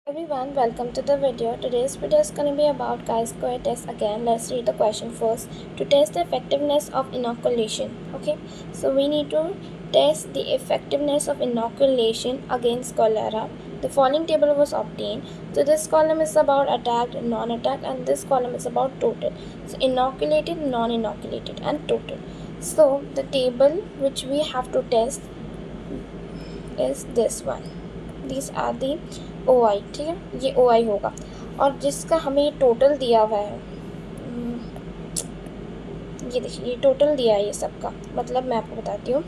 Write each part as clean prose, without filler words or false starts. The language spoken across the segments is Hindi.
Everyone, welcome to the video. Today's video is going to be about chi-square test again. Let's read the question first. To test the effectiveness of inoculation. Okay, so we need to test the effectiveness of inoculation against cholera. The following table was obtained. So this column is about attacked, non-attacked, and this column is about total. So inoculated, non-inoculated, and total. So the table which we have to test is this one. These are the OI. ठीक है, ये OI होगा और जिसका हमें ये टोटल दिया हुआ है, ये देखिए ये टोटल दिया है ये सबका। मतलब मैं आपको बताती हूँ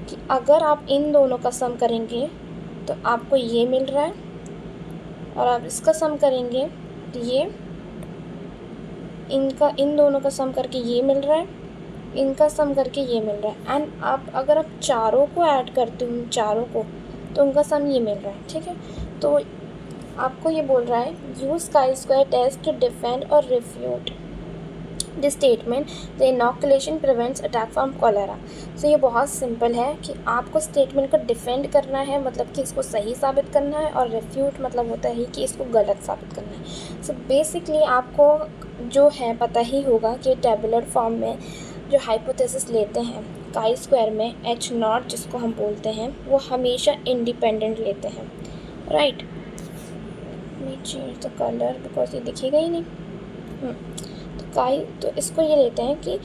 कि अगर आप इन दोनों का सम करेंगे तो आपको ये मिल रहा है और आप इसका सम करेंगे तो ये इन दोनों का सम करके ये मिल रहा है, इनका सम करके ये मिल रहा है। एंड आप अगर आप चारों को ऐड करते हो, चारों को, तो उनका सम ये मिल रहा है। ठीक है, तो आपको ये बोल रहा है use chi-square test to defend और refute this statement the inoculation prevents attack from cholera. So ये बहुत सिंपल है कि आपको स्टेटमेंट को डिफेंड करना है, मतलब कि इसको सही साबित करना है, और रिफ्यूट मतलब होता है कि इसको गलत साबित करना है। सो बेसिकली आपको जो है पता ही होगा कि टेबुलर फॉर्म में जो हाइपोथेसिस लेते हैं chi-square में H0 जिसको हम बोलते हैं वो हमेशा इंडिपेंडेंट लेते हैं, राइट। मैं चेंज द कलर बिकॉज ये दिखेगा ही नहीं। तो इसको ये लेते हैं कि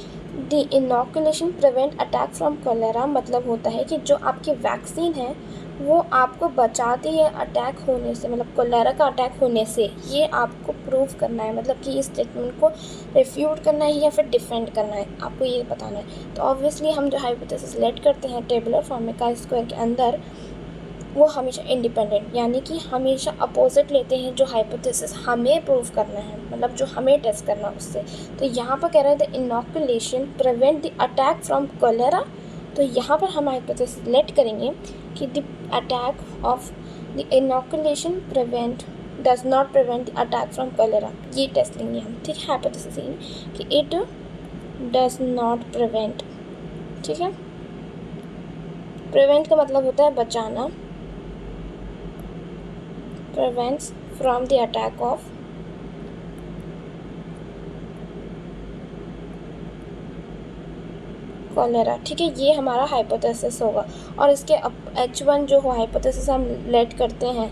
the inoculation prevent attack from cholera, मतलब होता है कि जो आपकी वैक्सीन है वो आपको बचाती है अटैक होने से, मतलब कोलेरा का अटैक होने से। ये आपको प्रूव करना है, मतलब कि इस स्टेटमेंट को रिफ्यूट करना है या फिर डिफेंड करना है, आपको ये बताना है। तो ऑब्वियसली हम जो हाइपोथेसिस लेट करते हैं टेबुलर फॉर्म में chi-square के अंदर, वो हमेशा इंडिपेंडेंट, यानी कि हमेशा अपोजिट लेते हैं जो हाइपोथेसिस हमें प्रूव करना है, मतलब जो हमें टेस्ट करना है उससे। तो यहाँ पर कह रहे हैं the inoculation prevent the attack from cholera, तो यहाँ पर हम हाइपोथेसिस लेट करेंगे कि the attack of the inoculation prevent does not prevent the attack from cholera, ये टेस्ट लेंगे हम। ठीक है, हाइपोथेसिस कि इट डज नॉट प्रिवेंट। ठीक है, प्रिवेंट का मतलब होता है बचाना, prevents from the attack of cholera. ठीक है, ये हमारा हाइपोथेसिस होगा। और इसके H1 जो हो हाइपोथेसिस हम लेट करते हैं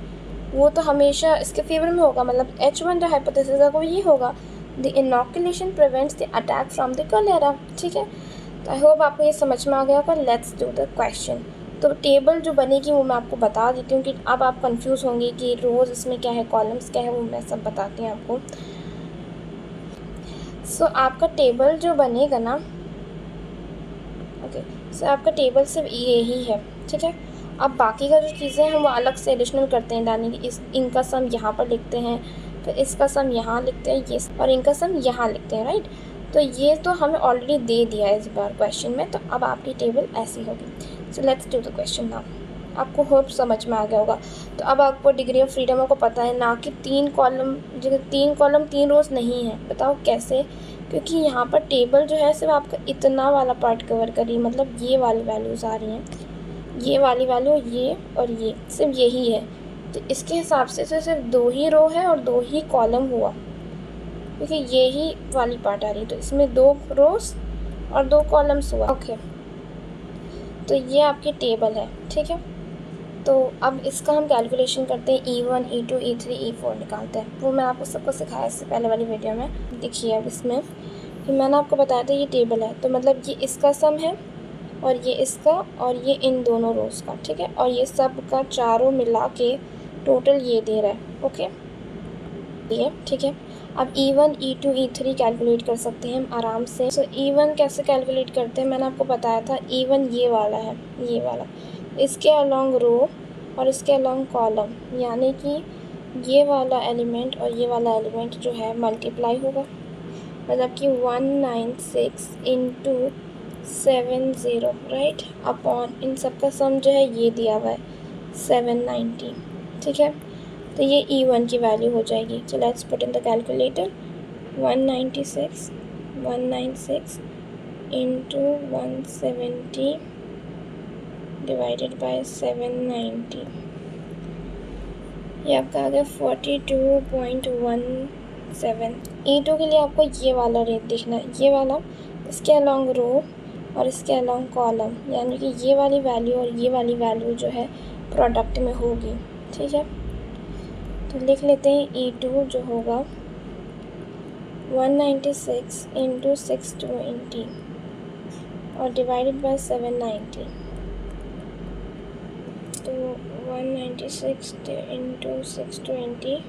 वो तो हमेशा इसके फेवर में होगा, मतलब H1 जो हाइपोथेसिस है वो ये होगा the inoculation prevents the attack from the cholera. ठीक है, तो आई होप आपको ये समझ में आ गया होगा। Let's do the question. तो टेबल जो बनेगी वो मैं आपको बता देती हूँ कि अब आप कंफ्यूज होंगे कि रोज़ इसमें क्या है, कॉलम्स क्या है, वो मैं सब बताती हूँ आपको। सो आपका टेबल जो बनेगा ना, ओके, सो आपका टेबल सिर्फ ये ही है। ठीक है, अब बाकी का जो चीज़ें हैं वो अलग से एडिशनल करते हैं, यानी कि इनका सम यहाँ पर लिखते हैं, फिर इसका सम यहाँ लिखते हैं, ये और इनका सम यहाँ लिखते हैं, राइट। तो ये तो हमें ऑलरेडी दे दिया है इस बार क्वेश्चन में, तो अब आपकी टेबल ऐसी होगी। So let's do the question now. आपको होप समझ में आ गया होगा। तो अब आपको डिग्री ऑफ फ्रीडम को पता है ना कि 3 कॉलम, जगह 3 कॉलम 3 रोज़ नहीं है। बताओ कैसे? क्योंकि यहाँ पर टेबल जो है सिर्फ आपका इतना वाला पार्ट कवर करी, मतलब ये वाली वैल्यूज़ आ रही हैं, ये वाली वैल्यू, ये और ये, सिर्फ यही है। तो इसके हिसाब से सिर्फ 2 ही रो है और 2 ही कॉलम हुआ, क्योंकि ये ही वाली पार्ट आ रही है। तो इसमें 2 रोज और 2 कॉलम्स हुआ। ओके, तो ये आपकी टेबल है। ठीक है, तो अब इसका हम कैलकुलेशन करते हैं, E1 E2 E3 E4 निकालते हैं। वो मैं आपको सबको सिखाया इससे पहले वाली वीडियो में। देखिए अब इसमें कि मैंने आपको बताया था ये टेबल है, तो मतलब ये इसका सम है और ये इसका और ये इन दोनों रोज़ का। ठीक है, और ये सब का चारों मिला के टोटल ये दे रहा है। ओके, ये ठीक है। अब E1 E2 E3 कैलकुलेट कर सकते हैं हम आराम से। सो E1 कैसे कैलकुलेट करते हैं, मैंने आपको बताया था। E1 ये वाला है, ये वाला, इसके अलॉन्ग रो और इसके अलॉन्ग कॉलम, यानी कि ये वाला एलिमेंट और ये वाला एलिमेंट जो है मल्टीप्लाई होगा, मतलब कि 196 इंटू 70, राइट, अपॉन इन सब का सम जो है ये दिया हुआ है 790। ठीक है, तो ये E1 की वैल्यू हो जाएगी। So let's put in the calculator, 196 into 170 divided by 790, ये आपका आ गया 42.17। E2 के लिए आपको ये वाला रेट देखना है, ये वाला, इसके अलॉन्ग रो और इसके अलॉन्ग कॉलम, यानी कि ये वाली वैल्यू और ये वाली वैल्यू जो है प्रोडक्ट में होगी। ठीक है, तो लिख लेते हैं E2 जो होगा 196 इंटू 620 और डिवाइडेड बाय 790। तो 196 इंटू 620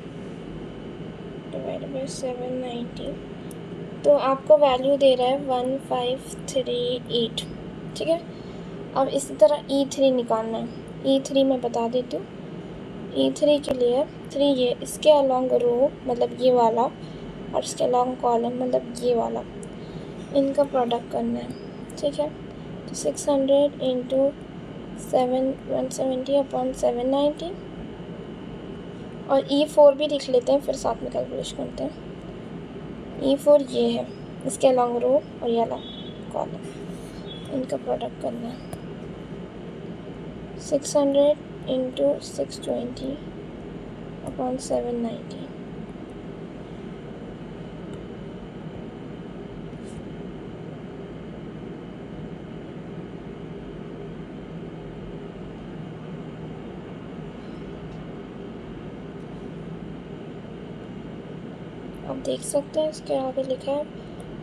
डिवाइडेड बाय 790, तो आपको वैल्यू दे रहा है 1538। ठीक है, अब इसी तरह E3 निकालना है। E3 मैं बता देती हूँ। E3 के लिए 3 ये इसके अलॉन्ग रो मतलब ये वाला और इसके अलॉन्ग कॉलम मतलब ये वाला, इनका प्रोडक्ट करना है। ठीक है, तो 600 इंटू 170 अपॉन 790 और E4 भी लिख लेते हैं, फिर साथ में कैलकुलेशन करते हैं। E4 ये है, इसके अलॉन्ग रो और ये वाला कॉलम, इनका प्रोडक्ट करना है। 600 इंटू 620 अपॉन 790। आप देख सकते हैं इसके आगे लिखा है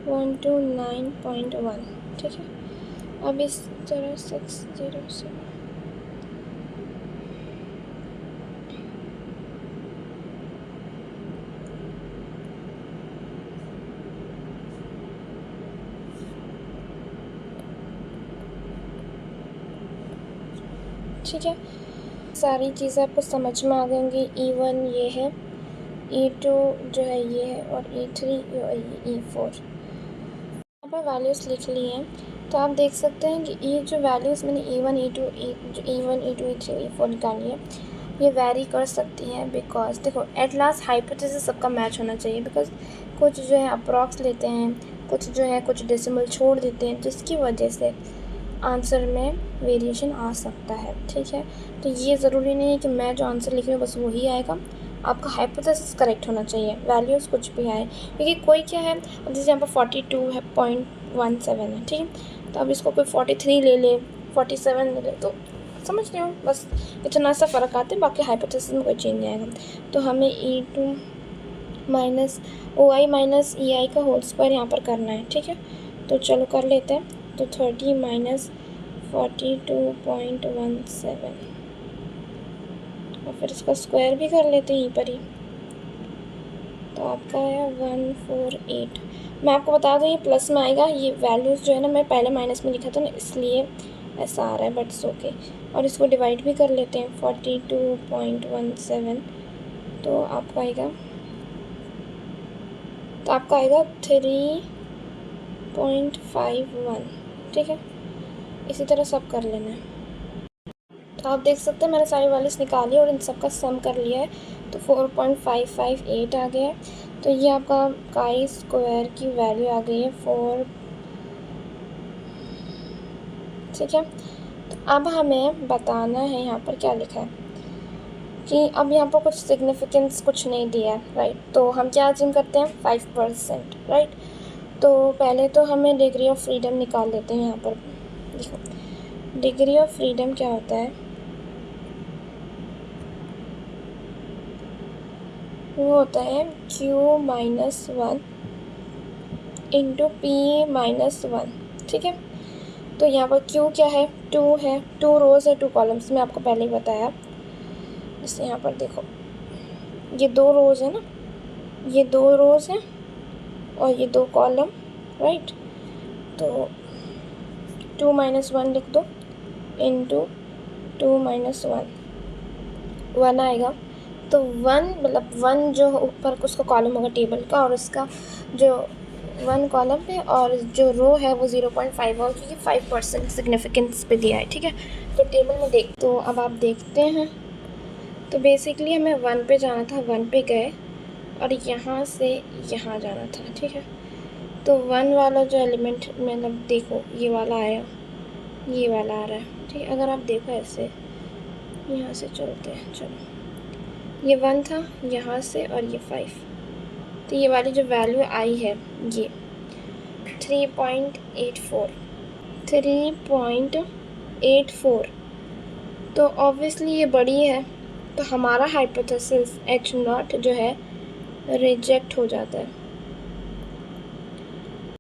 129.1। ठीक है, अब इस तरह 607 ठीक है, सारी चीज़ें आपको समझ में आ गई होंगी। E1 ये है, E2 जो है ये है और E3 और E4। यहाँ पर वैल्यूज़ लिख ली हैं, तो आप देख सकते हैं कि ये जो वैल्यूज़ मैंने E1 E2 E3 E4 निकाली है, ये वैरी कर सकती हैं। बिकॉज देखो एट लास्ट हाइपोथेसिस सबका मैच होना चाहिए। बिकॉज कुछ जो है अप्रॉक्स लेते हैं, कुछ जो है कुछ डेसिमल छोड़ देते हैं, जिसकी वजह से आंसर में वेरिएशन आ सकता है। ठीक है, तो ये ज़रूरी नहीं है कि मैं जो आंसर लिख रही हूँ बस वही आएगा, आपका हाइपोथेसिस करेक्ट होना चाहिए, वैल्यूज़ कुछ भी आए। क्योंकि कोई क्या है, अब जैसे यहाँ पर 42.17 है। ठीक है, तो अब इसको कोई 43 ले ले, 47 ले ले, तो समझ रहे हो, बस इतना सा फ़र्क आता है, बाकी हाइपोथेसिस में कोई चेंज नहीं आएगा। तो हमें E2 minus OI minus EI का होल स्क्वायर यहाँ पर करना है। ठीक है, तो चलो कर लेते हैं। तो 30 माइनस 42.17 और फिर इसका स्क्वायर भी कर लेते हैं यहीं पर ही, तो आपका आया 148। मैं आपको बता दूँ ये प्लस में आएगा, ये वैल्यूज़ जो है ना मैं पहले माइनस में लिखा था ना, इसलिए ऐसा आ रहा है, बट इट्स ओके। और इसको डिवाइड भी कर लेते हैं 42.17, तो आपका आएगा 3.51। ठीक है, इसी तरह सब कर लेना है। तो आप देख सकते हैं मैंने सारी वैल्यूज़ निकाली और इन सब का सम कर लिया है, तो 4.558 आ गया है। तो ये आपका काई स्क्वायर की वैल्यू आ गई है 4। ठीक है, तो अब हमें बताना है यहाँ पर क्या लिखा है कि अब यहाँ पर कुछ सिग्निफिकेंस कुछ नहीं दिया है, राइट। तो हम क्या अज्यूम करते हैं 5%, राइट। तो पहले तो हमें डिग्री ऑफ फ्रीडम निकाल लेते हैं। यहाँ पर देखो डिग्री ऑफ फ्रीडम क्या होता है, वो होता है Q-1 इंटू P-1। ठीक है, तो यहाँ पर Q क्या है, 2 है, 2 रोज़ है 2 कॉलम्स में आपको पहले ही बताया। जैसे यहाँ पर देखो ये 2 रोज़ है ना, ये 2 रोज़ हैं और ये 2 कॉलम, राइट। तो 2 - 1 लिख दो इंटू 2 - 1 आएगा। तो 1 मतलब 1 जो ऊपर उसका कॉलम होगा टेबल का, और उसका जो 1 कॉलम पे और जो रो है वो 0.5 होगा, क्योंकि 5% सिग्निफिकेंस पे दिया है। ठीक है, तो टेबल में देख, तो अब आप देखते हैं, तो बेसिकली हमें 1 पे जाना था, 1 पे गए और यहाँ से यहाँ जाना था। ठीक है, तो 1 वाला जो एलिमेंट मतलब देखो ये वाला आया, ये वाला आ रहा है। ठीक है, अगर आप देखो ऐसे यहाँ से चलते हैं, चलो ये 1 था यहाँ से और ये 5, तो ये वाली जो वैल्यू आई है ये 3.84, तो ऑब्वियसली ये बड़ी है, तो हमारा हाइपोथेसिस H0 जो है रिजेक्ट हो जाता है।